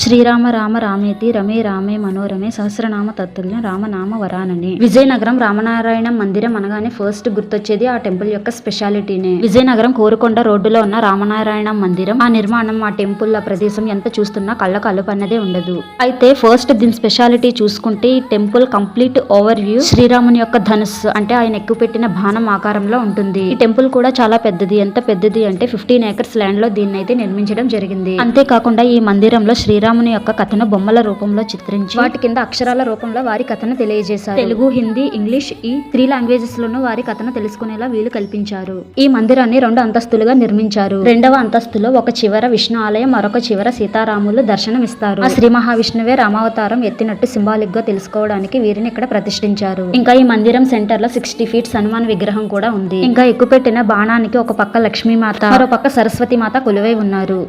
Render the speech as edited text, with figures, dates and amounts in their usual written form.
శ్రీరామ రామ రామేతి రమే రామే మనోరమే సహస్రనామ తత్తుల్యం రామనామ వరానని. విజయనగరం రామనారాయణ మందిరం అనగానే ఫస్ట్ గుర్తొచ్చేది ఆ టెంపుల్ యొక్క స్పెషాలిటీనే. విజయనగరం కోరుకొండ రోడ్డులో ఉన్న రామనారాయణ మందిరం, ఆ నిర్మాణం, ఆ టెంపుల్, ఆ ప్రదేశం ఎంత చూస్తున్నా కళ్ళకు అలుపన్నదే ఉండదు. అయితే ఫస్ట్ దీని స్పెషాలిటీ చూసుకుంటే ఈ టెంపుల్ కంప్లీట్ ఓవర్ వ్యూ శ్రీరాముని యొక్క ధనుస్సు అంటే ఆయన ఎక్కుపెట్టిన బాణం ఆకారంలో ఉంటుంది. ఈ టెంపుల్ కూడా చాలా పెద్దది. ఎంత పెద్దది అంటే 15 acres ల్యాండ్ లో దీన్ని అయితే నిర్మించడం జరిగింది. అంతేకాకుండా ఈ మందిరంలో శ్రీరాముని యొక్క కథను బొమ్మల రూపంలో చిత్రించి వాటి కింద అక్షరాల రూపంలో వారి కథను తెలియజేశారు. తెలుగు, హిందీ, ఇంగ్లీష్ ఈ 3 లాంగ్వేజెస్ లోనూ వారి కథను తెలుసుకునేలా వీలు కల్పించారు. ఈ మందిరాన్ని 2 అంతస్తులుగా నిర్మించారు. 2వ అంతస్తులో ఒక చివర విష్ణు ఆలయం, మరొక చివర సీతారాములు దర్శనమిస్తారు. ఆ శ్రీ మహావిష్ణువే రామావతారం ఎత్తినట్టు సింబాలిక్ గా తెలుసుకోవడానికి వీరిని ఇక్కడ ప్రతిష్ఠించారు. ఇంకా ఈ మందిరం సెంటర్ లో 60 feet హనుమాన్ విగ్రహం కూడా ఉంది. ఇంకా ఎక్కుపెట్టిన బాణానికి ఒక పక్క లక్ష్మీమాత, మరో పక్క సరస్వతి మాత కొలువై ఉన్నారు.